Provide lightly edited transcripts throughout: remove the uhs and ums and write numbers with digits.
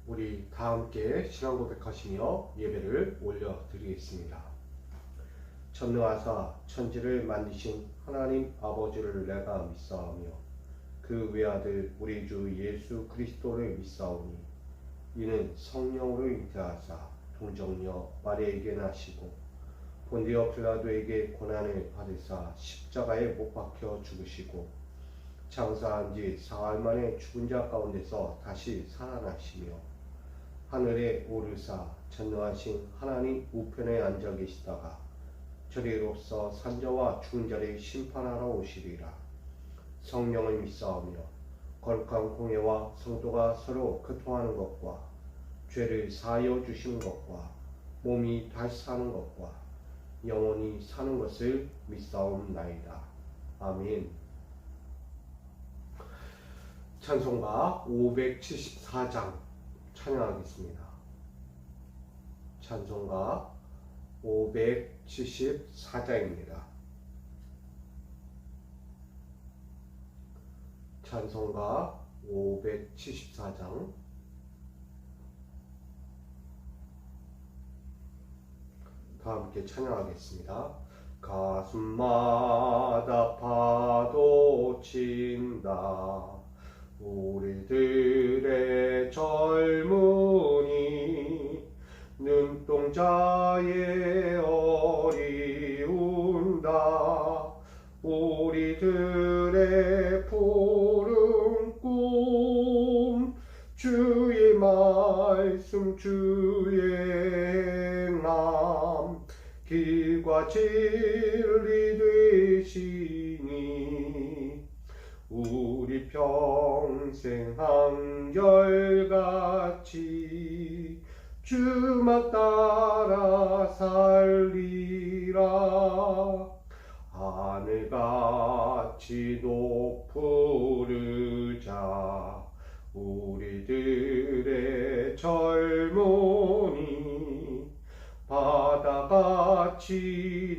우리 다 함께 신앙 고백하시며 예배를 올려드리겠습니다. 전능하사 천지를 만드신 하나님 아버지를 내가 믿사오며 그 외아들 우리 주 예수 그리스도를 믿사오니 이는 성령으로 잉태하사 동정녀 마리아에게 나시고 본디오 빌라도에게 고난을 받으사 십자가에 못 박혀 죽으시고 장사한 지 사흘 만에 죽은 자 가운데서 다시 살아나시며 하늘에 오르사 전능하신 하나님 우편에 앉아 계시다가 저리로서 산자와 죽은 자를 심판하러 오시리라. 성령을 믿사오며 거룩한 공예와 성도가 서로 교통하는 것과 죄를 사하여 주시는 것과 몸이 다시 사는 것과 영원히 사는 것을 믿사옵나이다. 아멘. 찬송가 574장 찬양하겠습니다. 찬송가 574장입니다. 찬송가 574장 다 함께 찬양하겠습니다. 가슴마다 파도친다 우리들의 젊은이 눈동자에 어리운다 우리들의 푸른 꿈 주의 말씀 주의 행함 길과 진리 되시니 우리 평생 한결같이 주만 따라 살리라 하늘같이 높으르자 우리들의 젊은이 바다같이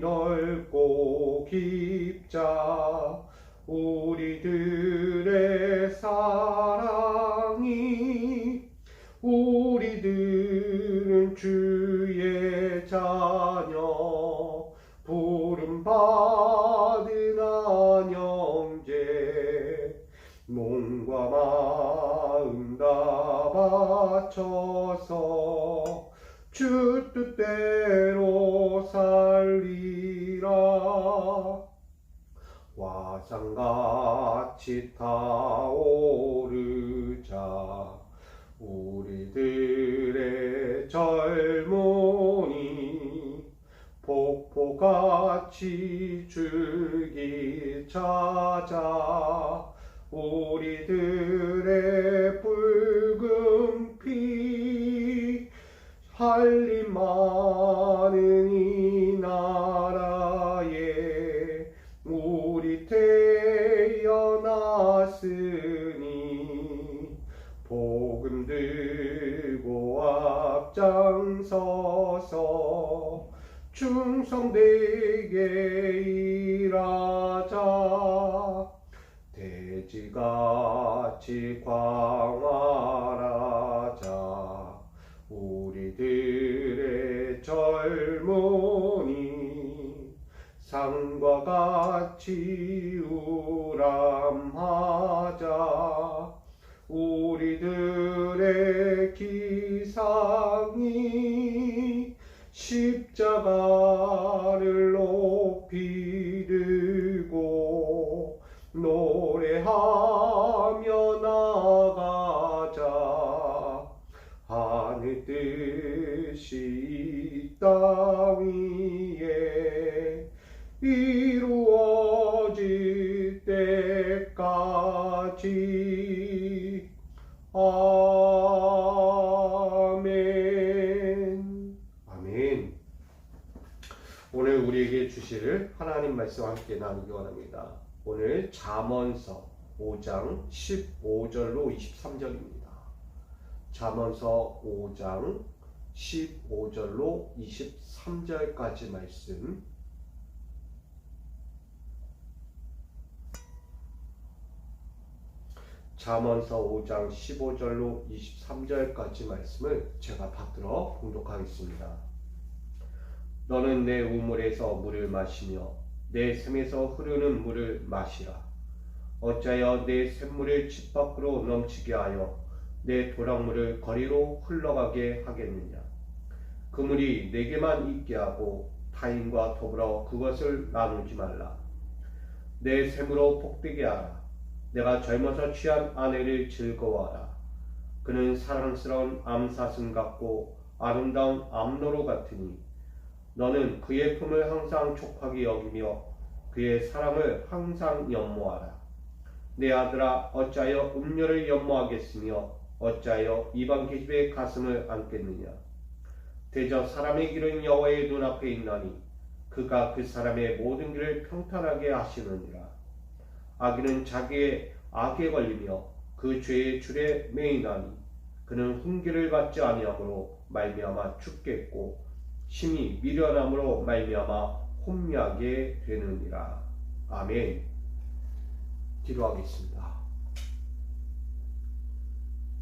넓고 깊자 우리들의 사랑이 우리들은 주의 자녀 부름받은 안형제 몸과 마음 다 바쳐서 주 뜻대로 살리라 화산같이 타오르자 우리들의 젊은이 폭포같이 줄기 찾아 우리들의 붉은 피 살림 많은 이 나라에 우리 태어났으니 복음 들고 앞장서서 충성되게 일하자 돼지같이 광활하자 우리들의 젊은이 산과 같이 우람하자 우리들의 기상이 십자가를 높이 들고 노래하며 나가자 하늘 뜻이 이 땅 위에 이루어질 때까지 아멘. 아멘. 오늘 우리에게 주실 하나님 말씀 함께 나누기 원합니다. 오늘 잠언서 5장 15절로 23절입니다. 잠언서 5장 15절로 23절까지 말씀 잠언서 5장 15절로 23절까지 말씀을 제가 받들어 봉독하겠습니다. 너는 내 우물에서 물을 마시며 내 샘에서 흐르는 물을 마시라. 어찌하여 내 샘물을 집 밖으로 넘치게 하여 내 도랑물을 거리로 흘러가게 하겠느냐. 그 물이 내게만 있게 하고 타인과 더불어 그것을 나누지 말라. 내 샘으로 복되게 하라. 내가 젊어서 취한 아내를 즐거워하라. 그는 사랑스러운 암사슴 같고 아름다운 암노루 같으니 너는 그의 품을 항상 촉하게 여기며 그의 사랑을 항상 연모하라. 내 아들아, 어찌하여 음료를 연모하겠으며 어찌하여 이방 계집의 가슴을 안겠느냐. 대저 사람의 길은 여호와의 눈앞에 있나니 그가 그 사람의 모든 길을 평탄하게 하시느니라. 악인은 자기의 악에 걸리며 그 죄의 줄에 매이나니 그는 훈계를 받지 아니함으로 말미암아 죽겠고 심히 미련함으로 말미암아 혼미하게 되느니라. 아멘. 기도하겠습니다.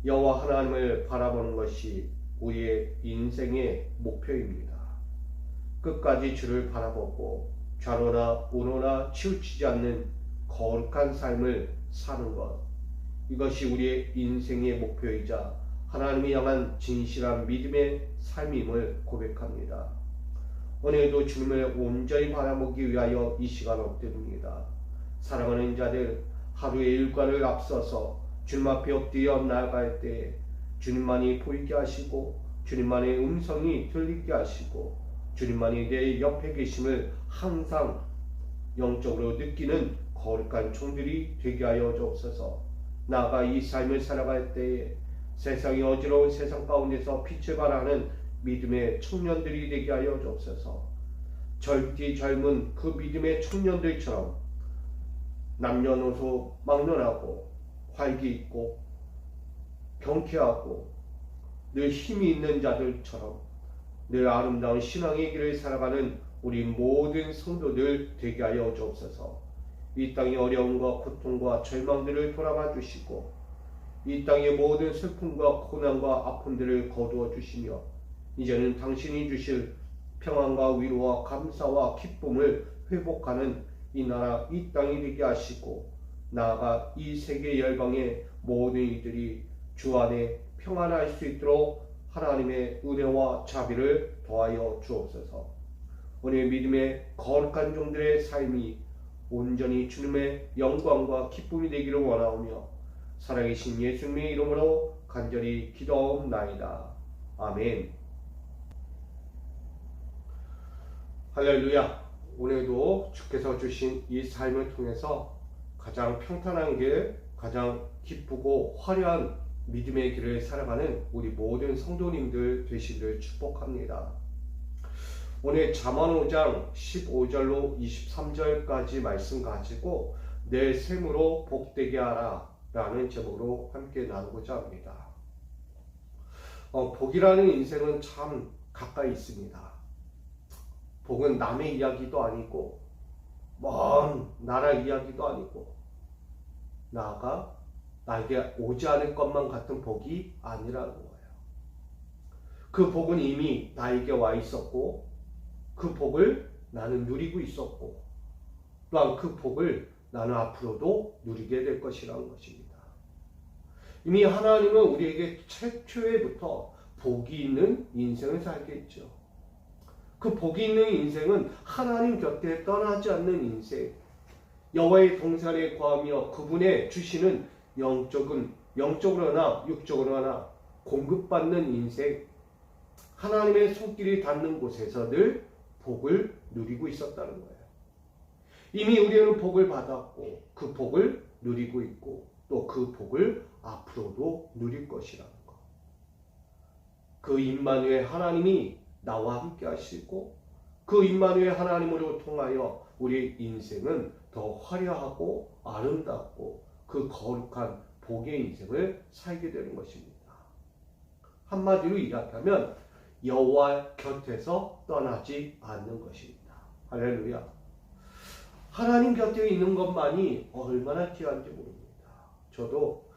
여호와 하나님을 바라보는 것이 우리의 인생의 목표입니다. 끝까지 주를 바라보고 좌로나 우로나 치우치지 않는 거룩한 삶을 사는 것, 이것이 우리의 인생의 목표이자 하나님을 향한 진실한 믿음의 삶임을 고백합니다. 오늘도 주님을 온전히 바라보기 위하여 이 시간 엎드립니다. 사랑하는 자들, 하루의 일과를 앞서서 주님 앞에 엎드려 나아갈 때 주님만이 보이게 하시고 주님만의 음성이 들리게 하시고 주님만이 내 옆에 계심을 항상 영적으로 느끼는 거룩한 종들이 되게 하여 주옵소서. 나아가 이 삶을 살아갈 때에 세상이 어지러운 세상 가운데서 빛을 발하는 믿음의 청년들이 되게 하여 주옵소서. 젊디 젊은 그 믿음의 청년들처럼 남녀노소 막론하고 활기 있고 경쾌하고 늘 힘이 있는 자들처럼 늘 아름다운 신앙의 길을 살아가는 우리 모든 성도들 되게 하여 주옵소서. 이 땅의 어려움과 고통과 절망들을 돌아봐 주시고 이 땅의 모든 슬픔과 고난과 아픔들을 거두어 주시며 이제는 당신이 주실 평안과 위로와 감사와 기쁨을 회복하는 이 나라 이 땅이 되게 하시고 나아가 이 세계 열방의 모든 이들이 주 안에 평안할 수 있도록 하나님의 은혜와 자비를 더하여 주옵소서. 오늘 믿음의 거룩한 종들의 삶이 온전히 주님의 영광과 기쁨이 되기를 원하오며 살아계신 예수님의 이름으로 간절히 기도하옵나이다. 아멘. 할렐루야. 오늘도 주께서 주신 이 삶을 통해서 가장 평탄한 길, 가장 기쁘고 화려한 믿음의 길을 살아가는 우리 모든 성도님들 되시기를 축복합니다. 오늘 잠언 5장 15절로 23절까지 말씀 가지고 내 샘으로 복되게 하라 라는 제목으로 함께 나누고자 합니다. 복이라는 인생은 참 가까이 있습니다. 복은 남의 이야기도 아니고 먼 나라 이야기도 아니고 나아가 나에게 오지 않을 것만 같은 복이 아니라는 거예요. 그 복은 이미 나에게 와 있었고 그 복을 나는 누리고 있었고 또한 그 복을 나는 앞으로도 누리게 될 것이라는 것입니다. 이미 하나님은 우리에게 최초에부터 복이 있는 인생을 살게 했죠. 그 복이 있는 인생은 하나님 곁에 떠나지 않는 인생, 여호와의 동산에 거하며 그분의 주시는 영적으로나 육적으로나 공급받는 인생, 하나님의 손길이 닿는 곳에서 늘 복을 누리고 있었다는 거예요. 이미 우리는 복을 받았고 그 복을 누리고 있고 또 그 복을 앞으로도 누릴 것이라는 것. 그 임마누엘 하나님이 나와 함께 하시고 그 임마누엘 하나님으로 통하여 우리의 인생은 더 화려하고 아름답고 그 거룩한 복의 인생을 살게 되는 것입니다. 한마디로 이야기하면 여호와 곁에서 떠나지 않는 것입니다. 할렐루야. 하나님 곁에 있는 것만이 얼마나 귀한지 모릅니다. 저도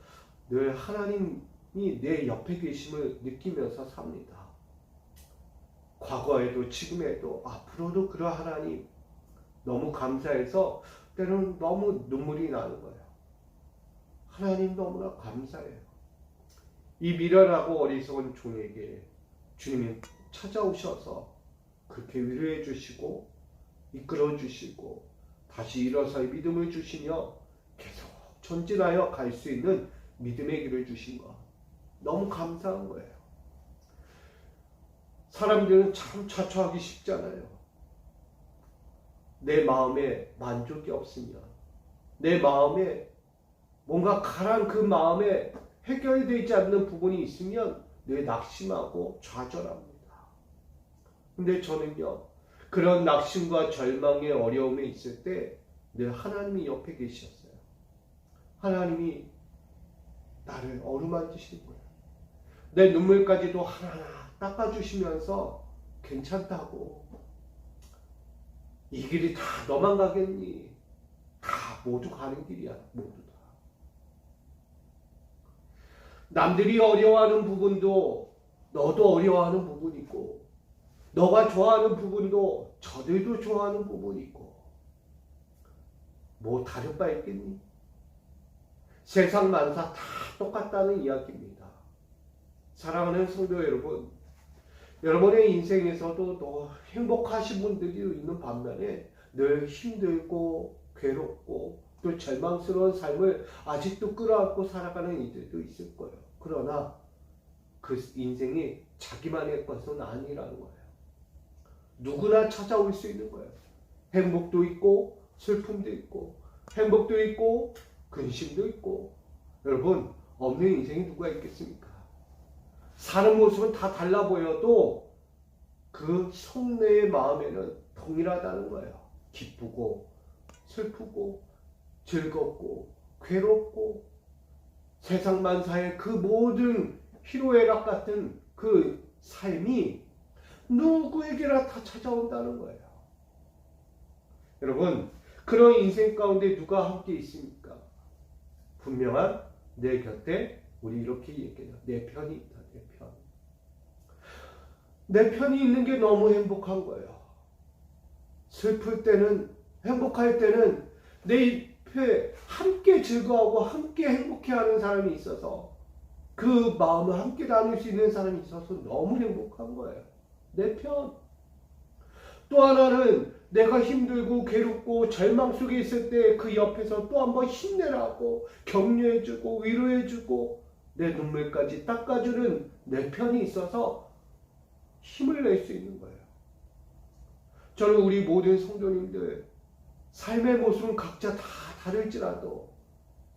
늘 하나님이 내 옆에 계심을 느끼면서 삽니다. 과거에도 지금에도 앞으로도 그런 하나님 너무 감사해서 때로는 너무 눈물이 나는 거예요. 하나님 너무나 감사해요. 이 미련하고 어리석은 종에게 주님이 찾아오셔서 그렇게 위로해 주시고 이끌어 주시고 다시 일어서의 믿음을 주시며 계속 전진하여 갈 수 있는 믿음의 길을 주신 것 너무 감사한 거예요. 사람들은 참 자초하기 쉽잖아요. 내 마음에 만족이 없으면 내 마음에 뭔가 가란 그 마음에 해결되지 않는 부분이 있으면 늘 낙심하고 좌절합니다. 근데 저는요, 그런 낙심과 절망의 어려움에 있을 때 늘 하나님이 옆에 계셨어요. 하나님이 나를 어루만지시는 거예요. 내 눈물까지도 하나하나 닦아주시면서 괜찮다고. 이 길이 다 너만 가겠니? 다 모두 가는 길이야. 모두 다. 남들이 어려워하는 부분도 너도 어려워하는 부분이 있고 너가 좋아하는 부분도 저들도 좋아하는 부분이 있고 뭐 다를 바 있겠니? 세상 만사 다 똑같다는 이야기입니다. 사랑하는 성도 여러분, 여러분의 인생에서도 또 행복하신 분들이 있는 반면에 늘 힘들고 괴롭고 또 절망스러운 삶을 아직도 끌어안고 살아가는 이들도 있을 거예요. 그러나 그 인생이 자기만의 것은 아니라는 거예요. 누구나 찾아올 수 있는 거예요. 행복도 있고 슬픔도 있고 행복도 있고 근심도 있고. 여러분, 없는 인생이 누가 있겠습니까? 사는 모습은 다 달라 보여도 그 속내의 마음에는 동일하다는 거예요. 기쁘고 슬프고 즐겁고 괴롭고 세상 만사의 그 모든 희로애락 같은 그 삶이 누구에게나 다 찾아온다는 거예요. 여러분, 그런 인생 가운데 누가 함께 있습니까? 분명한 내 곁에 우리 이렇게 얘기해요. 내 편이 있다. 내 편. 내 편이 있는 게 너무 행복한 거예요. 슬플 때는, 행복할 때는 내 옆에 함께 즐거워하고 함께 행복해하는 사람이 있어서 그 마음을 함께 나눌 수 있는 사람이 있어서 너무 행복한 거예요. 내 편. 또 하나는 내가 힘들고 괴롭고 절망 속에 있을 때 그 옆에서 또 한번 힘내라고 격려해주고 위로해주고 내 눈물까지 닦아주는 내 편이 있어서 힘을 낼 수 있는 거예요. 저는 우리 모든 성도님들 삶의 모습은 각자 다 다를지라도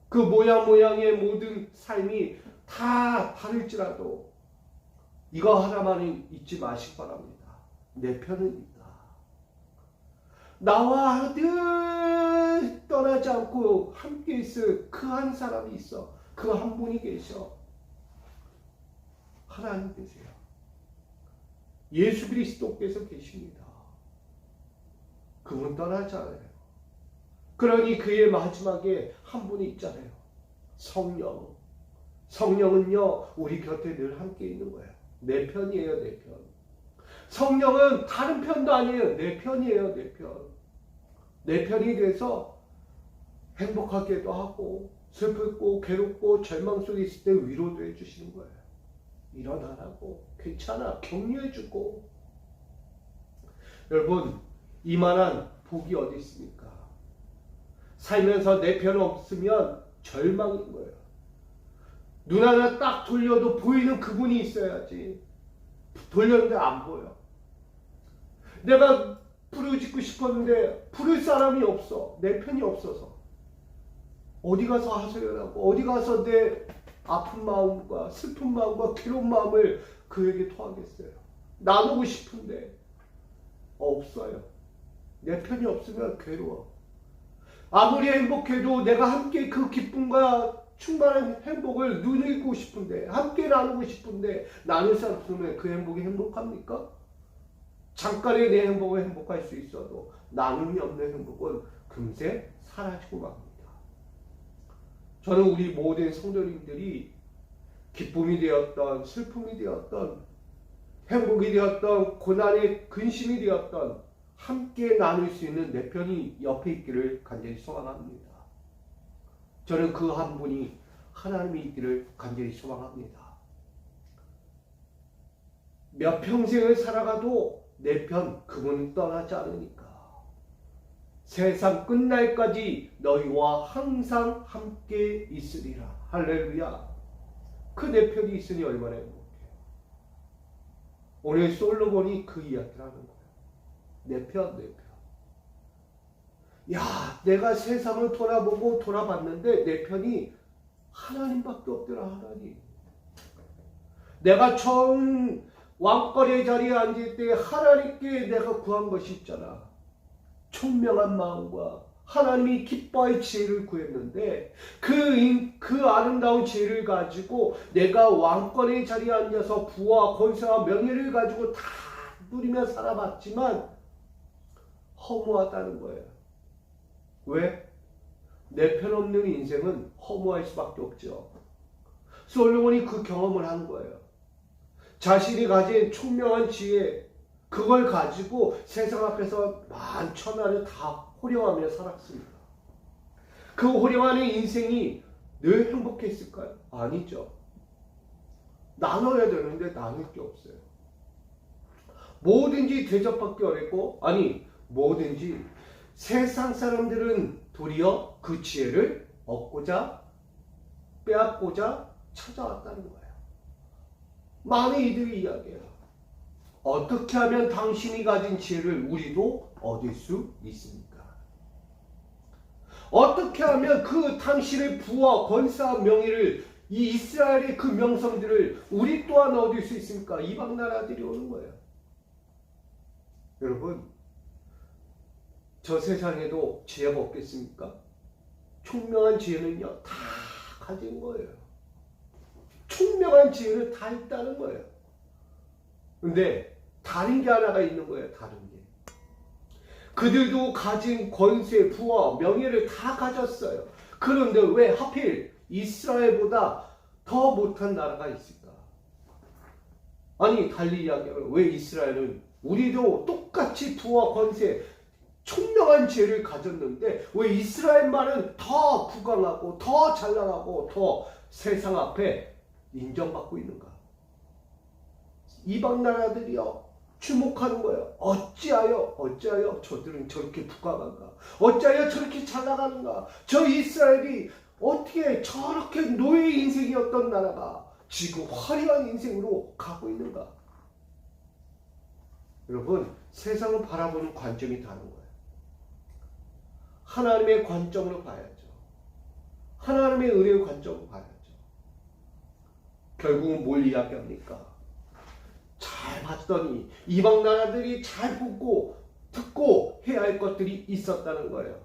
그 모양의 모든 삶이 다 다를지라도 이거 하나만은 잊지 마시기 바랍니다. 내 편은 있다. 나와 늘 떠나지 않고 함께 있을 그 한 사람이 있어. 그 한 분이 계셔. 하나님 계세요. 예수 그리스도께서 계십니다. 그분 떠나지 않아요. 그러니 그의 마지막에 한 분이 있잖아요. 성령. 성령은요, 우리 곁에 늘 함께 있는 거예요. 내 편이에요, 내 편. 성령은 다른 편도 아니에요. 내 편이에요, 내 편. 내 편이 돼서 행복하게도 하고 슬프고 괴롭고 절망 속에 있을 때 위로도 해주시는 거예요. 일어나라고, 괜찮아, 격려해주고. 여러분, 이만한 복이 어디 있습니까? 살면서 내 편 없으면 절망인 거예요. 눈 하나 딱 돌려도 보이는 그분이 있어야지. 돌렸는데 안 보여. 내가 부르짖고 싶었는데 부를 사람이 없어. 내 편이 없어서. 어디 가서 하소연하고 어디 가서 내 아픈 마음과 슬픈 마음과 괴로운 마음을 그에게 토하겠어요. 나누고 싶은데 없어요. 내 편이 없으면 괴로워. 아무리 행복해도 내가 함께 그 기쁨과 충만한 행복을 누리고 싶은데 함께 나누고 싶은데 나눌 사람 없으면 그 행복이 행복합니까? 잠깐의 내 행복을 행복할 수 있어도 나눔이 없는 행복은 금세 사라지고 맙니다. 저는 우리 모든 성도님들이 기쁨이 되었던, 슬픔이 되었던, 행복이 되었던, 고난의 근심이 되었던 함께 나눌 수 있는 내 편이 옆에 있기를 간절히 소망합니다. 저는 그 한 분이 하나님이 있기를 간절히 소망합니다. 몇 평생을 살아가도 내 편 그분은 떠나지 않으니까. 세상 끝날까지 너희와 항상 함께 있으리라. 할렐루야. 그 내 편이 있으니 얼마나 행복해. 오늘 솔로몬이 그 이야기를 하는 거예요. 내 편, 내 편. 야, 내가 세상을 돌아보고 돌아봤는데 내 편이 하나님밖에 없더라. 하나님. 내가 처음 왕거리 자리에 앉을 때 하나님께 내가 구한 것이 있잖아. 총명한 마음과 하나님이 기뻐할 지혜를 구했는데 그 아름다운 지혜를 가지고 내가 왕권의 자리에 앉아서 부와 권세와 명예를 가지고 다 누리며 살아봤지만 허무하다는 거예요. 왜? 내 편 없는 인생은 허무할 수밖에 없죠. 솔로몬이 그 경험을 한 거예요. 자신이 가진 총명한 지혜, 그걸 가지고 세상 앞에서 만천하를 다 호령하며 살았습니다. 그 호령하는 인생이 늘 행복했을까요? 아니죠. 나눠야 되는데 나눌 게 없어요. 뭐든지 대접받기 어렵고, 아니 뭐든지 세상 사람들은 도리어 그 지혜를 얻고자 빼앗고자 찾아왔다는 거예요. 많은 이들이 이야기해요. 어떻게 하면 당신이 가진 지혜를 우리도 얻을 수 있습니까? 어떻게 하면 그 당신의 부와 권세와 명예를, 이 이스라엘의 그 명성들을 우리 또한 얻을 수 있습니까? 이방 나라들이 오는 거예요. 여러분, 저 세상에도 지혜가 없겠습니까? 총명한 지혜는요, 다 가진 거예요. 총명한 지혜는 다 있다는 거예요. 근데 다른 게 하나가 있는 거예요. 다른 게. 그들도 가진 권세, 부와 명예를 다 가졌어요. 그런데 왜 하필 이스라엘보다 더 못한 나라가 있을까? 아니 달리 이야기하면 왜 이스라엘은 우리도 똑같이 부와 권세, 총명한 지혜를 가졌는데 왜 이스라엘만은 더 부강하고 더 잘나가고 더 세상 앞에 인정받고 있는가? 이방 나라들이요 주목하는 거예요. 어찌하여 저들은 저렇게 부강한가? 어찌하여 저렇게 잘 나가는가? 저 이스라엘이 어떻게 저렇게 노예 인생이었던 나라가 지금 화려한 인생으로 가고 있는가? 여러분, 세상을 바라보는 관점이 다른 거예요. 하나님의 관점으로 봐야죠. 하나님의 은혜의 관점으로 봐야죠. 결국은 뭘 이야기합니까? 잘 봤더니 이방 나라들이 잘 보고 듣고 해야 할 것들이 있었다는 거예요.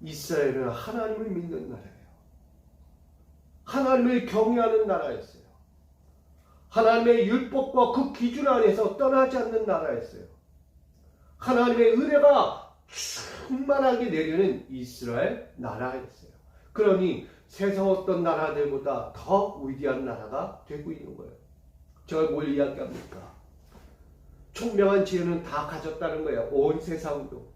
이스라엘은 하나님을 믿는 나라예요. 하나님을 경외하는 나라였어요. 하나님의 율법과 그 기준 안에서 떠나지 않는 나라였어요. 하나님의 은혜가 충만하게 내리는 이스라엘 나라였어요. 그러니 세상 어떤 나라들보다 더 위대한 나라가 되고 있는 거예요. 저걸 뭘 이야기합니까? 총명한 지혜는 다 가졌다는 거예요. 온 세상도.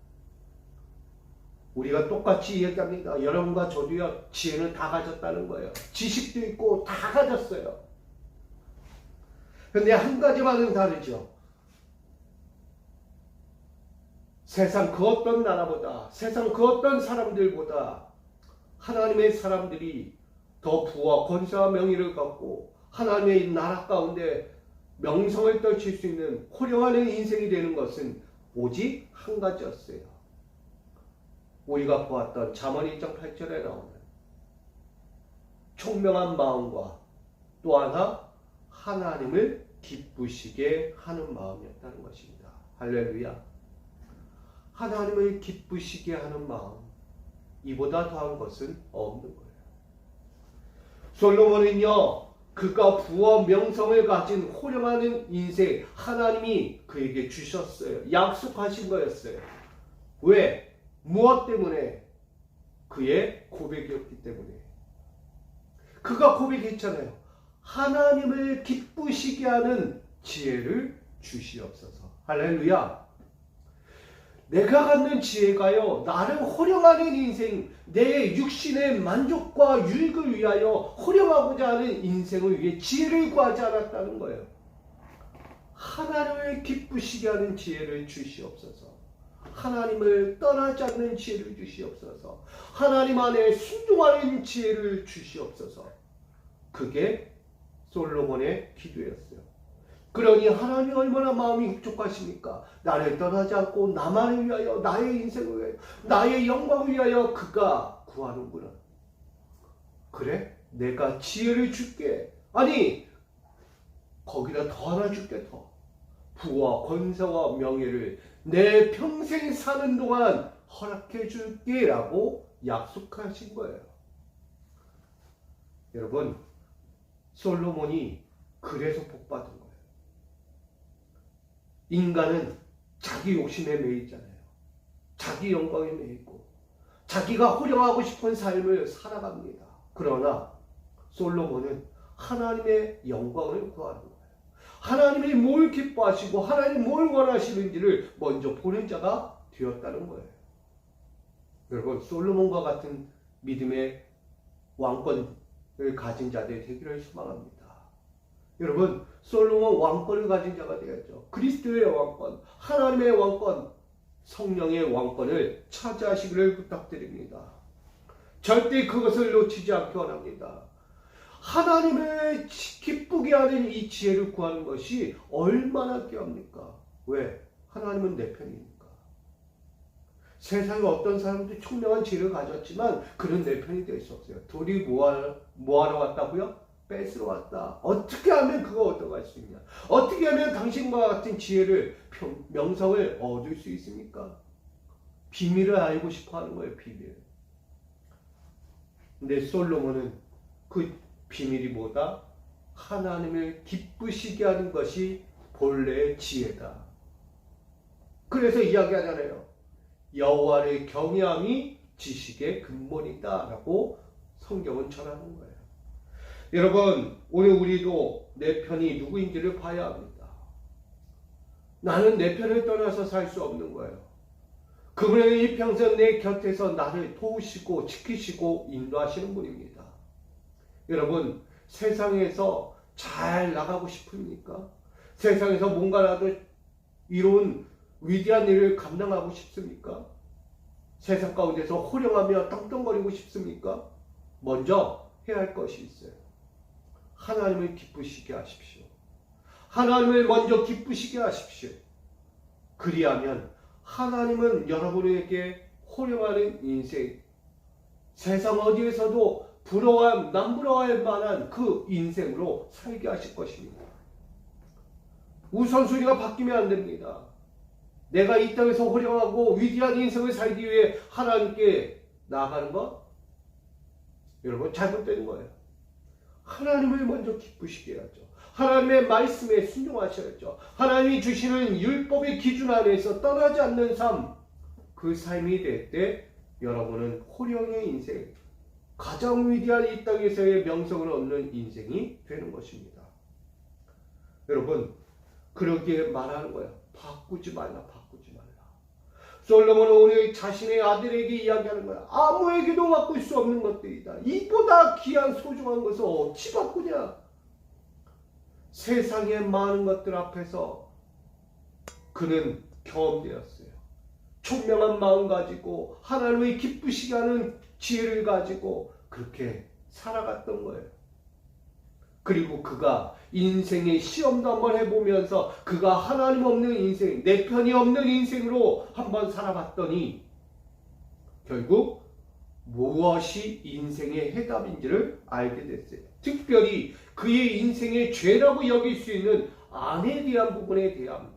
우리가 똑같이 이야기합니다. 여러분과 저도요, 지혜는 다 가졌다는 거예요. 지식도 있고 다 가졌어요. 근데 한 가지만은 다르죠. 세상 그 어떤 나라보다, 세상 그 어떤 사람들보다 하나님의 사람들이 더 부와 권세와 명예를 갖고 하나님의 나라 가운데 명성을 떨칠 수 있는 호령하는 인생이 되는 것은 오직 한 가지였어요. 우리가 보았던 잠언 1장 8절에 나오는 총명한 마음과 또 하나 하나님을 기쁘시게 하는 마음이었다는 것입니다. 할렐루야. 하나님을 기쁘시게 하는 마음, 이보다 더한 것은 없는 거예요. 솔로몬은요, 그가 부와 명성을 가진 호령하는 인생 하나님이 그에게 주셨어요. 약속하신 거였어요. 왜? 무엇 때문에? 그의 고백이었기 때문에. 그가 고백했잖아요. 하나님을 기쁘시게 하는 지혜를 주시옵소서. 할렐루야. 내가 갖는 지혜가요, 나를 호령하는 인생, 내 육신의 만족과 유익을 위하여 호령하고자 하는 인생을 위해 지혜를 구하지 않았다는 거예요. 하나님을 기쁘시게 하는 지혜를 주시옵소서. 하나님을 떠나지 않는 지혜를 주시옵소서. 하나님 안에 순종하는 지혜를 주시옵소서. 그게 솔로몬의 기도였어요. 그러니 하나님이 얼마나 마음이 흡족하십니까? 나를 떠나지 않고 나만을 위하여, 나의 인생을 위하여, 나의 영광을 위하여 그가 구하는구나. 그래? 내가 지혜를 줄게. 아니, 거기다 더 하나 줄게. 더 부와 권세와 명예를 내 평생 사는 동안 허락해 줄게 라고 약속하신 거예요. 여러분, 솔로몬이 그래서 복받은 거예요. 인간은 자기 욕심에 매이잖아요. 자기 영광에 매이고 자기가 호령하고 싶은 삶을 살아갑니다. 그러나 솔로몬은 하나님의 영광을 구하는 거예요. 하나님이 뭘 기뻐하시고 하나님이 뭘 원하시는지를 먼저 보는 자가 되었다는 거예요. 여러분, 솔로몬과 같은 믿음의 왕권을 가진 자들이 되기를 소망합니다. 여러분, 솔로몬 왕권을 가진 자가 되었죠. 그리스도의 왕권, 하나님의 왕권, 성령의 왕권을 차지하시기를 부탁드립니다. 절대 그것을 놓치지 않기 원합니다. 하나님을 기쁘게 하는 이 지혜를 구하는 것이 얼마나 귀합니까? 왜? 하나님은 내 편이니까. 세상에 어떤 사람도 총명한 지혜를 가졌지만 그는 내 편이 될 수 없어요. 둘이 뭐하러 왔다고요? 뺏으러 왔다. 어떻게 하면 그거 얻어갈 수 있냐? 어떻게 하면 당신과 같은 지혜를, 명성을 얻을 수 있습니까? 비밀을 알고 싶어 하는 거예요. 비밀. 근데 솔로몬은 그 비밀이 뭐다? 하나님을 기쁘시게 하는 것이 본래의 지혜다. 그래서 이야기하잖아요. 여호와를 경외함이 지식의 근본이다 라고 성경은 전하는 거예요. 여러분, 오늘 우리도 내 편이 누구인지를 봐야 합니다. 나는 내 편을 떠나서 살 수 없는 거예요. 그분은 일평생 내 곁에서 나를 도우시고 지키시고 인도하시는 분입니다. 여러분, 세상에서 잘 나가고 싶습니까? 세상에서 뭔가라도 이룬 위대한 일을 감당하고 싶습니까? 세상 가운데서 호령하며 떵떵거리고 싶습니까? 먼저 해야 할 것이 있어요. 하나님을 기쁘시게 하십시오. 하나님을 먼저 기쁘시게 하십시오. 그리하면 하나님은 여러분에게 호령하는 인생, 세상 어디에서도 남부러워할 만한 그 인생으로 살게 하실 것입니다. 우선순위가 바뀌면 안 됩니다. 내가 이 땅에서 호령하고 위대한 인생을 살기 위해 하나님께 나아가는 것, 여러분, 잘못된 거예요. 하나님을 먼저 기쁘시게 해야죠. 하나님의 말씀에 순종하셔야죠. 하나님이 주시는 율법의 기준 안에서 떠나지 않는 삶, 그 삶이 될 때 여러분은 호령의 인생, 가장 위대한 이 땅에서의 명성을 얻는 인생이 되는 것입니다. 여러분, 그러기에 말하는 거예요. 바꾸지 말라, 바꾸지 말라. 솔로몬은 오늘 자신의 아들에게 이야기하는 거야. 아무에게도 바꿀 수 없는 것들이다. 이보다 귀한 소중한 것을 어찌 바꾸냐? 세상의 많은 것들 앞에서 그는 경험되었어요. 총명한 마음 가지고 하나님을 기쁘시게 하는 지혜를 가지고 그렇게 살아갔던 거예요. 그리고 그가 인생의 시험도 한번 해보면서 그가 하나님 없는 인생, 내 편이 없는 인생으로 한번 살아봤더니 결국 무엇이 인생의 해답인지를 알게 됐어요. 특별히 그의 인생의 죄라고 여길 수 있는 아내에 대한 부분에 대합니다.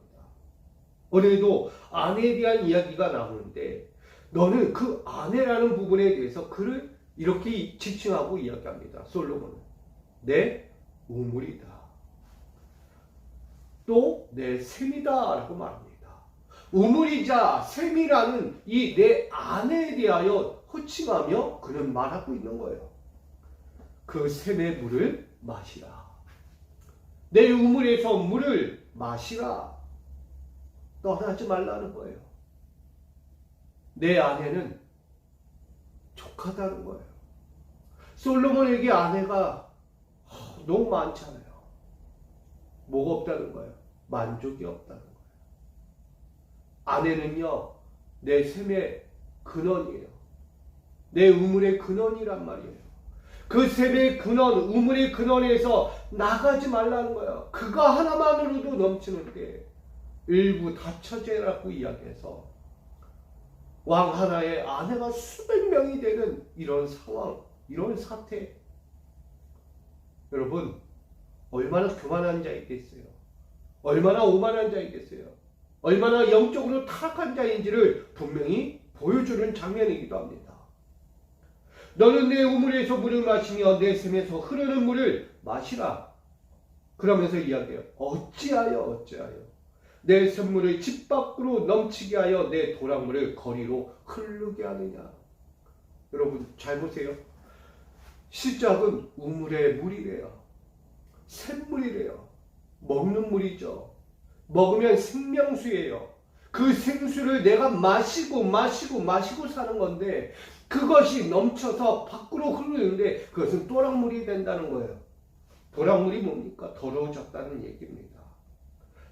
오늘도 아내에 대한 이야기가 나오는데 너는 그 아내라는 부분에 대해서 그를 이렇게 지칭하고 이야기합니다. 솔로몬은 내 우물이다. 또 내 샘이다 라고 말합니다. 우물이자 샘이라는 이 내 아내에 대하여 호칭하며 그는 말하고 있는 거예요. 그 샘의 물을 마시라. 내 우물에서 물을 마시라. 떠나지 말라는 거예요. 내 아내는 족하다는 거예요. 솔로몬에게 아내가 너무 많잖아요. 뭐가 없다는 거예요? 만족이 없다는 거예요. 아내는요, 내 샘의 근원이에요. 내 우물의 근원이란 말이에요. 그 샘의 근원, 우물의 근원에서 나가지 말라는 거예요. 그가 하나만으로도 넘치는데 일부 다처제라고 이야기해서 왕 하나의 아내가 수백 명이 되는 이런 상황, 이런 사태. 여러분, 얼마나 교만한 자이겠어요? 얼마나 오만한 자이겠어요? 얼마나 영적으로 타락한 자인지를 분명히 보여주는 장면이기도 합니다. 너는 내 우물에서 물을 마시며 내 샘에서 흐르는 물을 마시라. 그러면서 이야기해요. 어찌하여 내 샘물을 집 밖으로 넘치게 하여 내 도랑물을 거리로 흐르게 하느냐. 여러분 잘 보세요. 시작은 우물의 물이래요. 샘물이래요. 먹는 물이죠. 먹으면 생명수예요. 그 생수를 내가 마시고 사는 건데 그것이 넘쳐서 밖으로 흐르는데 그것은 도랑물이 된다는 거예요. 도랑물이 뭡니까? 더러워졌다는 얘기입니다.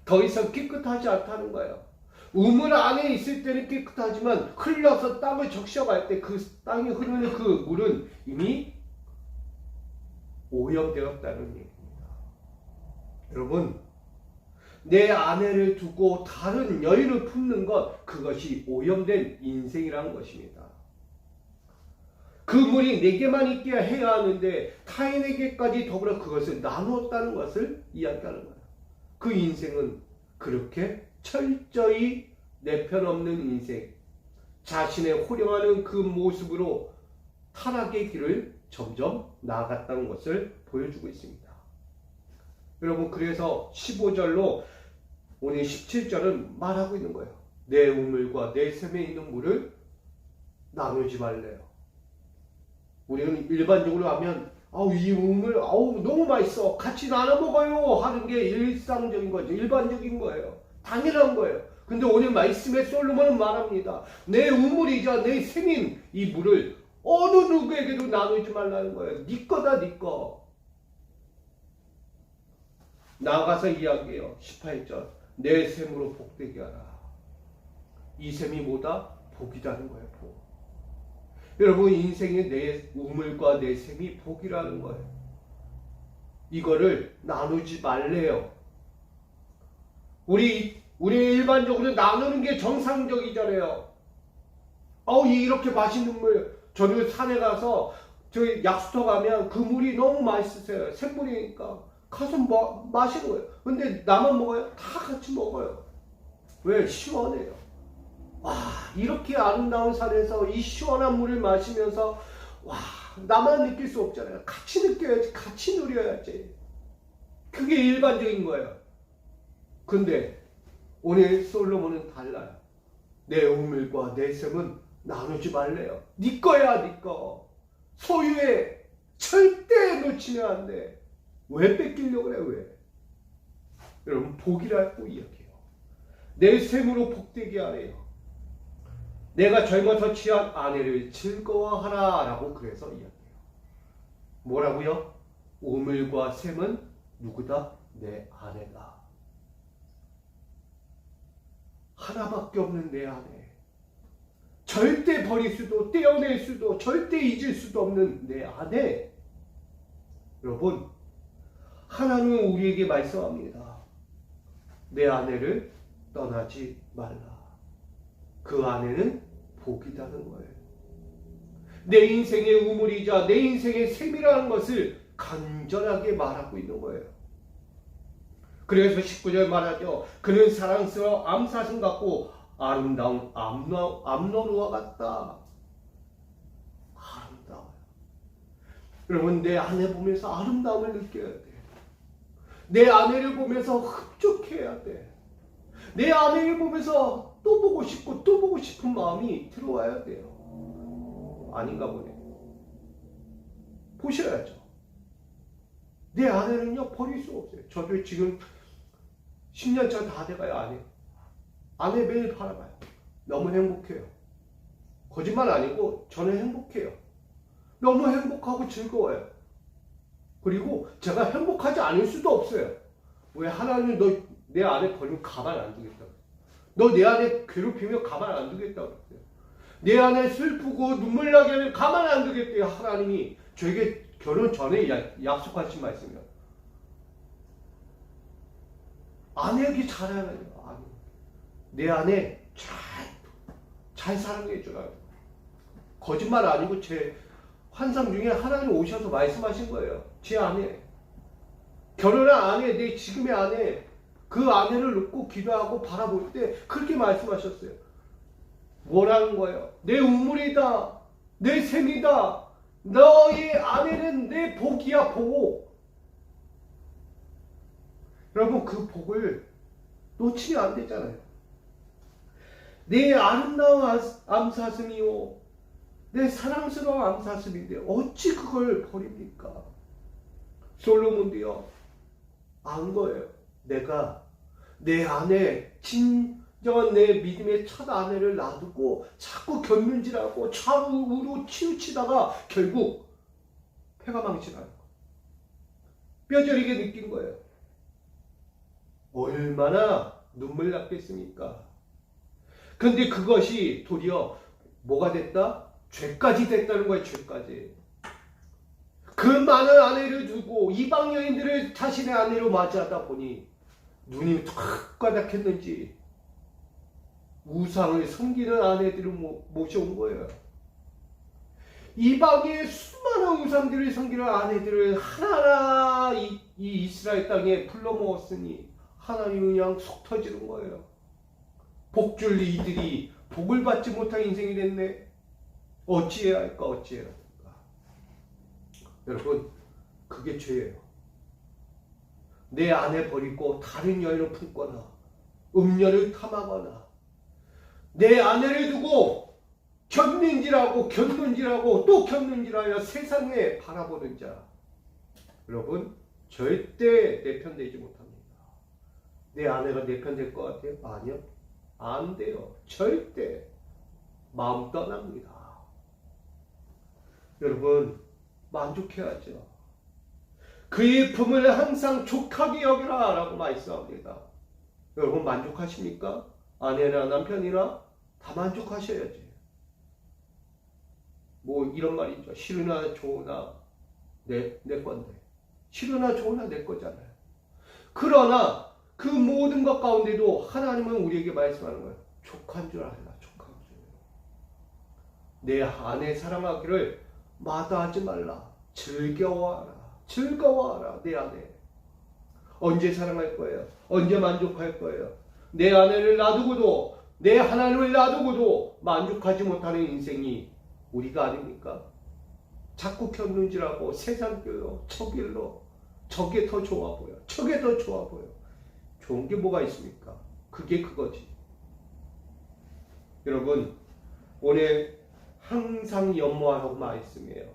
더 이상 깨끗하지 않다는 거예요. 우물 안에 있을 때는 깨끗하지만 흘러서 땅을 적셔갈 때 그 땅에 흐르는 그 물은 이미 오염되었다는 얘기입니다. 여러분, 내 아내를 두고 다른 여인을 품는 것, 그것이 오염된 인생이라는 것입니다. 그 물이 내게만 있게 해야 하는데 타인에게까지 더불어 그것을 나누었다는 것을 이야기하는 거예요. 그 인생은 그렇게 철저히 내 편 없는 인생, 자신의 호령하는 그 모습으로 타락의 길을 점점 나아갔다는 것을 보여주고 있습니다. 여러분, 그래서 15절로 오늘 17절은 말하고 있는 거예요. 내 우물과 내 샘에 있는 물을 나누지 말래요. 우리는 일반적으로 하면 이 우물 너무 맛있어, 같이 나눠 먹어요 하는 게 일상적인 거죠. 일반적인 거예요. 당연한 거예요. 근데 오늘 말씀에 솔로몬은 말합니다. 내 우물이자 내 샘인 이 물을 어느 누구에게도 나누지 말라는 거예요. 네 거다, 네 거. 나아가서 이야기해요. 18절. 내 샘으로 복되게 하라. 이 샘이 뭐다? 복이라는 거예요. 복. 여러분, 인생의 내 우물과 내 샘이 복이라는 거예요. 이거를 나누지 말래요. 우리 일반적으로 나누는 게 정상적이잖아요. 이렇게 맛있는 물. 저는 산에 가서 저희 약수터 가면 그 물이 너무 맛있으세요. 샘물이니까 가서 마시는 거예요. 근데 나만 먹어요? 다 같이 먹어요. 왜? 시원해요. 이렇게 아름다운 산에서 이 시원한 물을 마시면서 나만 느낄 수 없잖아요. 같이 느껴야지, 같이 누려야지. 그게 일반적인 거예요. 근데 오늘 솔로몬은 달라요. 내 우물과 내 샘은 나누지 말래요. 네 거야, 네 거. 소유해. 절대 놓치면 안 돼. 왜 뺏기려고 그래, 왜? 여러분, 복이라고 이야기해요. 내 샘으로 복되게 하래요. 내가 젊어서 취한 아내를 즐거워하라 라고 그래서 이야기해요. 뭐라고요? 우물과 샘은 누구다? 내 아내다. 하나밖에 없는 내 아내. 절대 버릴 수도 떼어낼 수도 절대 잊을 수도 없는 내 아내. 여러분, 하나님은 우리에게 말씀합니다. 내 아내를 떠나지 말라. 그 아내는 복이라는 거예요. 내 인생의 우물이자 내 인생의 샘이라는 것을 간절하게 말하고 있는 거예요. 그래서 19절 말하죠. 그는 사랑스러워 암사슴 같고 아름다운 암노루와 같다. 아름다워요. 여러분, 내 아내 보면서 아름다움을 느껴야 돼. 내 아내를 보면서 흡족해야 돼. 내 아내를 보면서 또 보고 싶고 또 보고 싶은 마음이 들어와야 돼요. 아닌가 보네. 보셔야죠. 내 아내는요 버릴 수 없어요. 저도 지금 10년차 다 돼가요. 아내 매일 바라봐요. 너무 행복해요. 거짓말 아니고 저는 행복해요. 너무 행복하고 즐거워요. 그리고 제가 행복하지 않을 수도 없어요. 왜? 하나님 너 내 아내 버리면 가만 안 두겠다. 너 내 아내 괴롭히면 가만 안 두겠다 그랬어요. 내 아내 슬프고 눈물 나게 하면 가만 안 두겠대요. 하나님이 저에게 결혼 전에 약속하신 말씀이에요. 아내에게 잘하는 아내. 내 아내 잘 사랑해 주라. 거짓말 아니고 제 환상 중에 하나님 오셔서 말씀하신 거예요. 제 아내, 결혼한 아내, 내 지금의 아내, 그 아내를 놓고 기도하고 바라볼 때 그렇게 말씀하셨어요. 뭐라는 거예요? 내 우물이다, 내 샘이다, 너의 아내는 내 복이야, 복. 여러분 그 복을 놓치면 안 되잖아요. 내 아름다운 암사슴이요, 내 사랑스러운 암사슴인데 어찌 그걸 버립니까? 솔로몬도요 안 거예요. 내가 내 아내, 진정한 내 믿음의 첫 아내를 놔두고 자꾸 견눈질하고 좌우로 치우치다가 결국 폐가 망신하는 거. 뼈저리게 느낀 거예요. 얼마나 눈물 났겠습니까? 근데 그것이 도리어 뭐가 됐다? 죄까지 됐다는 거예요. 죄까지. 그 많은 아내를 두고 이방 여인들을 자신의 아내로 맞이하다 보니 눈이 탁 까닥했는지 우상을 섬기는 아내들을 모셔온 거예요. 이방의 수많은 우상들을 섬기는 아내들을 하나하나 이 이스라엘 땅에 불러모았으니 하나님은 그냥 속 터지는 거예요. 복줄 이들이 복을 받지 못한 인생이 됐네. 어찌해야 할까? 어찌해야 할까? 여러분 그게 죄예요. 내 아내 버리고 다른 여인을 품거나 음녀를 탐하거나 내 아내를 두고 견눈질하고 또 견눈질하여 세상에 바라보는 자, 여러분 절대 내 편 되지 못합니다. 내 아내가 내 편 될 것 같아요? 아니요, 안 돼요. 절대 마음 떠납니다. 여러분 만족해야죠. 그의 품을 항상 족하게 여기라 라고 말씀합니다. 여러분 만족하십니까? 아내나 남편이나 다 만족하셔야지. 뭐 이런 말이 있죠. 싫으나 좋으나 내 건데. 싫으나 좋으나 내 거잖아요. 그러나 그 모든 것 가운데도 하나님은 우리에게 말씀하는 거예요. 족한 줄 알라. 족한 줄. 내 아내 사랑하기를 마다하지 말라. 즐거워하라. 즐거워하라. 내 아내. 언제 사랑할 거예요? 언제 만족할 거예요? 내 아내를 놔두고도, 내 하나님을 놔두고도 만족하지 못하는 인생이 우리가 아닙니까? 자꾸 견눈질하고 세상교요, 저길로, 저게 더 좋아 보여. 저게 더 좋아 보여. 좋은 게 뭐가 있습니까? 그게 그거지. 여러분, 오늘 항상 연모하라고 말씀이에요.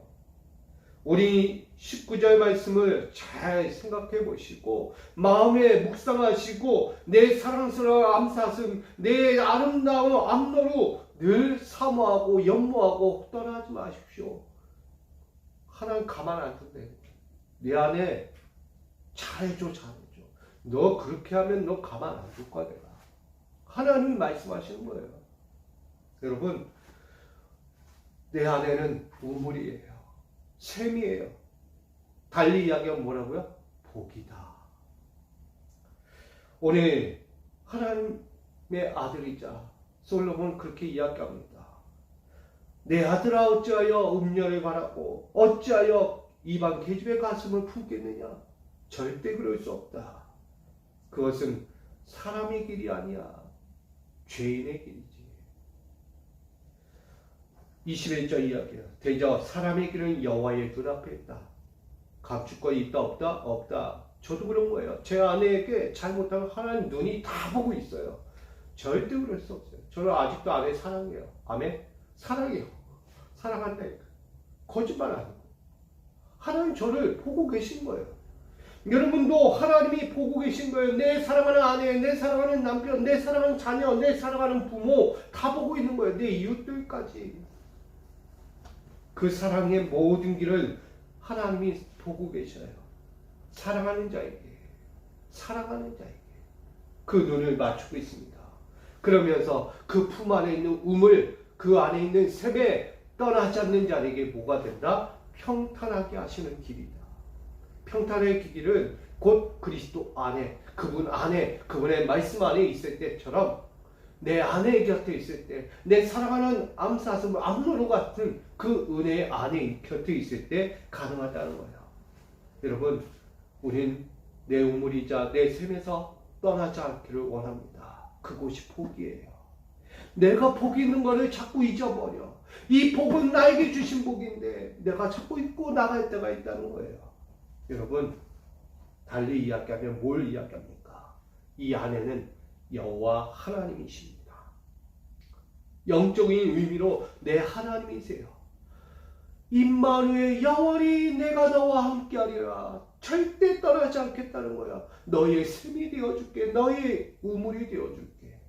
우리 19절 말씀을 잘 생각해 보시고 마음에 묵상하시고 내 사랑스러운 암사슴, 내 아름다운 암노루 늘 사모하고 연모하고 떠나지 마십시오. 하나님 가만 안 둔대. 내 안에 잘해줘. 너 그렇게 하면 너 가만 안 둘 거야 내가. 하나님이 말씀하시는 거예요. 여러분, 내 안에는 우물이에요. 샘이에요. 달리 이야기하면 뭐라고요? 복이다. 오늘 하나님의 아들이자 솔로몬은 그렇게 이야기합니다. 내 아들아 어찌하여 음녀를 바라고 어찌하여 이방 계집의 가슴을 품겠느냐? 절대 그럴 수 없다. 그것은 사람의 길이 아니야. 죄인의 길이지. 21절 이야기야. 대저 사람의 길은 여호와의 눈앞에 있다. 감축권이 있다 없다? 없다. 저도 그런 거예요. 제 아내에게 잘못하면 하나님 눈이 다 보고 있어요. 절대 그럴 수 없어요. 저는 아직도 아내 사랑해요. 아멘? 사랑해요. 사랑한다니까. 거짓말 아니고. 하나님 저를 보고 계신 거예요. 여러분도 하나님이 보고 계신 거예요. 내 사랑하는 아내, 내 사랑하는 남편, 내 사랑하는 자녀, 내 사랑하는 부모 다 보고 있는 거예요. 내 이웃들까지. 그 사랑의 모든 길을 하나님이 보고 계셔요. 사랑하는 자에게, 사랑하는 자에게 그 눈을 맞추고 있습니다. 그러면서 그 품 안에 있는 우물, 그 안에 있는 샘에 떠나지 않는 자에게 뭐가 된다? 평탄하게 하시는 길이다. 평탄의 길은 곧 그리스도 안에, 그분 안에, 그분의 말씀 안에 있을 때처럼 내 아내 곁에 있을 때, 내 사랑하는 암사슴, 암로로 같은 그 은혜 안에 곁에 있을 때 가능하다는 거예요. 여러분, 우린 내 우물이자 내 샘에서 떠나지 않기를 원합니다. 그곳이 복이에요. 내가 복이 있는 것을 자꾸 잊어버려. 이 복은 나에게 주신 복인데 내가 자꾸 잊고 나갈 때가 있다는 거예요. 여러분, 달리 이야기하면 뭘 이야기합니까? 이 안에는 여호와 하나님이십니다. 영적인 의미로 내 하나님이세요. 임마누엘 영원히 내가 너와 함께하리라. 절대 떠나지 않겠다는 거야. 너의 샘이 되어줄게. 너의 우물이 되어줄게.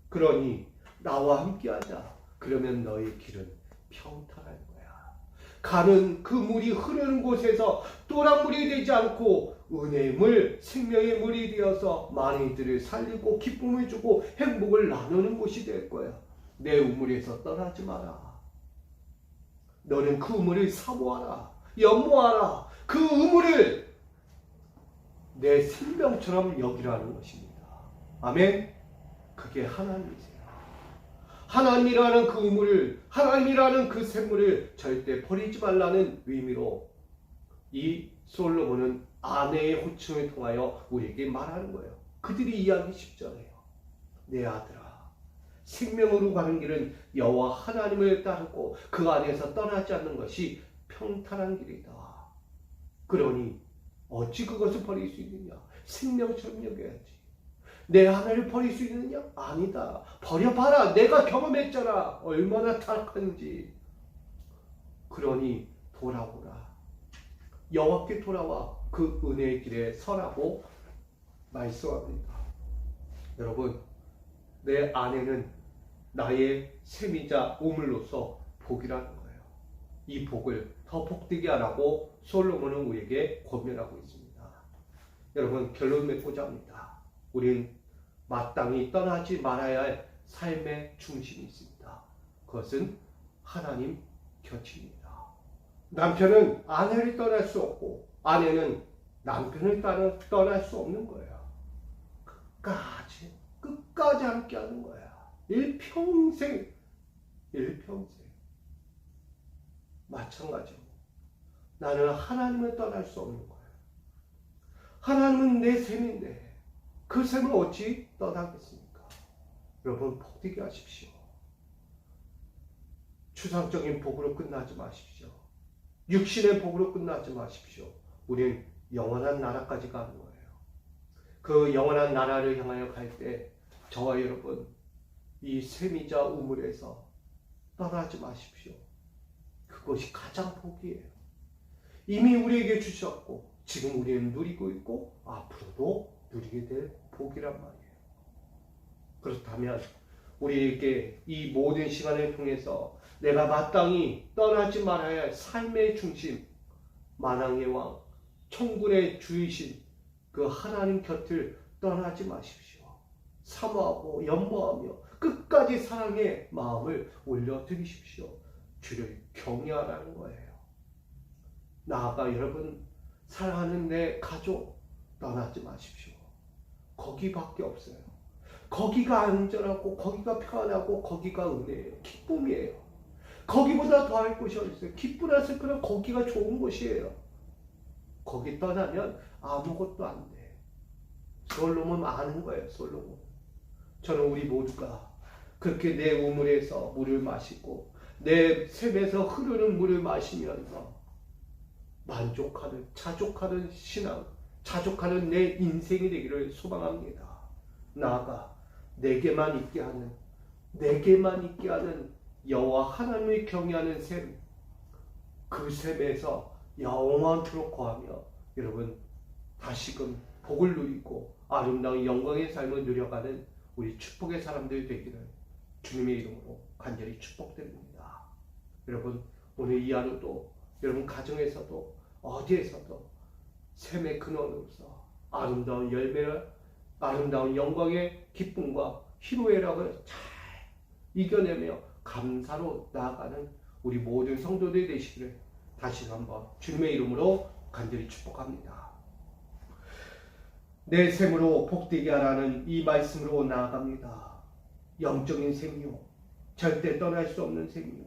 그러니 나와 함께하자. 그러면 너의 길은 평탄할 거야. 가는 그 물이 흐르는 곳에서 또랑물이 되지 않고 은혜의 물, 생명의 물이 되어서 많은 이들을 살리고 기쁨을 주고 행복을 나누는 곳이 될 거야. 내 우물에서 떠나지 마라. 너는 그 우물을 사모하라. 연모하라. 그 우물을 내 생명처럼 여기라는 것입니다. 아멘. 그게 하나님이세요. 하나님이라는 그 우물을, 하나님이라는 그 샘물을 절대 버리지 말라는 의미로 이 솔로몬은 아내의 호칭을 통하여 우리에게 말하는 거예요. 그들이 이야기 10절에요. 내 아들아, 생명으로 가는 길은 여호와 하나님을 따르고 그 안에서 떠나지 않는 것이 평탄한 길이다. 그러니 어찌 그것을 버릴 수 있느냐? 생명처럼 여겨야지. 내 하나를 버릴 수 있느냐? 아니다. 버려봐라. 내가 경험했잖아. 얼마나 타락한지. 그러니 돌아오라. 여호와께 돌아와 그 은혜의 길에 서라고 말씀합니다. 여러분, 내 아내는 나의 샘이자 우물로서 복이라는 거예요. 이 복을 더 복되게 하라고 솔로몬은 우리에게 권면하고 있습니다. 여러분, 결론 맺고자 합니다. 우린 마땅히 떠나지 말아야 할 삶의 중심이 있습니다. 그것은 하나님 곁입니다. 남편은 아내를 떠날 수 없고 아내는 남편을 떠날 수 없는 거예요. 끝까지 함께 하는 거야. 일평생. 마찬가지로 나는 하나님을 떠날 수 없는 거예요. 하나님은 내 샘인데 그 샘을 어찌 떠나겠습니까? 여러분, 복되게 하십시오. 추상적인 복으로 끝나지 마십시오. 육신의 복으로 끝나지 마십시오. 우리는 영원한 나라까지 가는 거예요. 그 영원한 나라를 향하여 갈 때 저와 여러분, 이 샘이자 우물에서 떠나지 마십시오. 그것이 가장 복이에요. 이미 우리에게 주셨고 지금 우리는 누리고 있고 앞으로도 누리게 될 복이란 말이에요. 그렇다면 우리에게 이 모든 시간을 통해서 내가 마땅히 떠나지 말아야 할 삶의 중심, 만왕의 왕, 천군의 주이신 그 하나님 곁을 떠나지 마십시오. 사모하고 연모하며 끝까지 사랑의 마음을 올려드리십시오. 주를 경외하라는 거예요. 나아가 여러분, 사랑하는 내 가족 떠나지 마십시오. 거기밖에 없어요. 거기가 안전하고 거기가 평안하고 거기가 은혜예요. 기쁨이에요. 거기보다 더할 곳이 어딨어요. 기쁘나 슬프나 거기가 좋은 곳이에요. 거기 떠나면 아무것도 안 돼. 솔로몬 아는 거예요. 솔로몬. 저는 우리 모두가 그렇게 내 우물에서 물을 마시고 내 샘에서 흐르는 물을 마시면서 만족하는, 자족하는 신앙, 자족하는 내 인생이 되기를 소망합니다. 나아가 내게만 있게 하는 여호와 하나님을 경외하는 셈, 그 셈에서 영원토록 거하며 여러분 다시금 복을 누리고 아름다운 영광의 삶을 누려가는 우리 축복의 사람들 되기를 주님의 이름으로 간절히 축복드립니다. 여러분 오늘 이 하루도 여러분 가정에서도 어디에서도 샘의 근원으로서 아름다운 열매를 아름다운 영광의 기쁨과 희로애락을 잘 이겨내며 감사로 나아가는 우리 모든 성도들이 되시기를 다시 한번 주님의 이름으로 간절히 축복합니다. 내 샘으로 복되게 하라는 이 말씀으로 나아갑니다. 영적인 샘이요 절대 떠날 수 없는 샘이요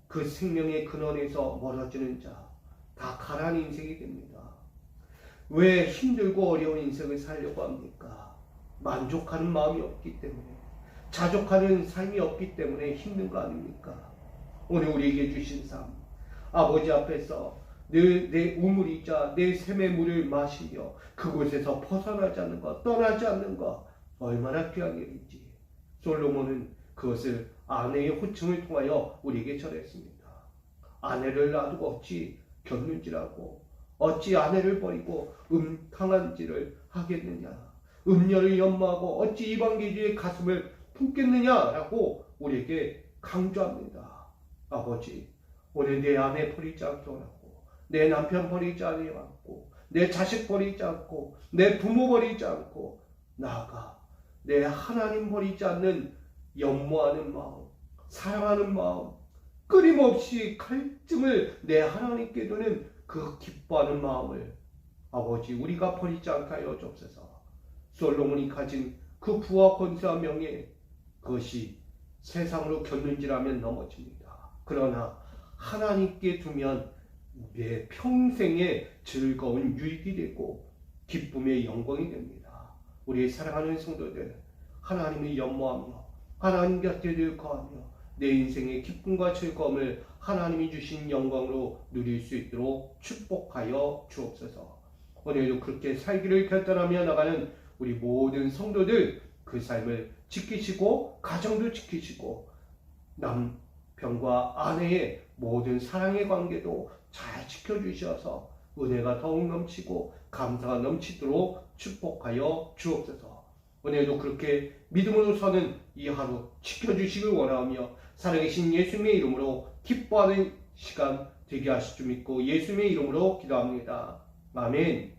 그 생명의 근원에서 멀어지는 자 다 가라앉은 인생이 됩니다. 왜 힘들고 어려운 인생을 살려고 합니까? 만족하는 마음이 없기 때문에, 자족하는 삶이 없기 때문에 힘든 거 아닙니까? 오늘 우리에게 주신 삶, 아버지 앞에서 내 우물이자 내 샘의 물을 마시며 그곳에서 벗어나지 않는 것, 떠나지 않는 것 얼마나 귀한 일인지 솔로몬은 그것을 아내의 호칭을 통하여 우리에게 전했습니다. 아내를 놔두고 어찌 견눈질하고 어찌 아내를 버리고 음탕한 짓을 하겠느냐, 음녀를 연마하고 어찌 이방계주의 가슴을 품겠느냐라고 우리에게 강조합니다. 아버지, 오늘 내 아내 버리지 않게 하라고, 내 남편 버리지 않고, 내 자식 버리지 않고, 내 부모 버리지 않고, 나아가 내 하나님 버리지 않는 연모하는 마음, 사랑하는 마음, 끊임없이 갈증을 내 하나님께 두는 그 기뻐하는 마음을 아버지 우리가 버리지 않게 하여 주옵소서. 솔로몬이 가진 그 부와 권세와 명예, 그것이 세상으로 견눈질하면 넘어집니다. 그러나 하나님께 두면 내 평생의 즐거운 유익이 되고 기쁨의 영광이 됩니다. 우리의 사랑하는 성도들, 하나님을 연모하며 하나님 곁에 늘 거하며 내 인생의 기쁨과 즐거움을 하나님이 주신 영광으로 누릴 수 있도록 축복하여 주옵소서. 오늘도 그렇게 살기를 결단하며 나가는 우리 모든 성도들, 그 삶을 지키시고 가정도 지키시고 남편과 아내의 모든 사랑의 관계도 잘 지켜주셔서 은혜가 더욱 넘치고 감사가 넘치도록 축복하여 주옵소서. 오늘도 그렇게 믿음으로 서는 이 하루 지켜주시길 원하며 살아계신 예수님의 이름으로 기뻐하는 시간 되게 하실 줄 믿고 예수님의 이름으로 기도합니다. 아멘.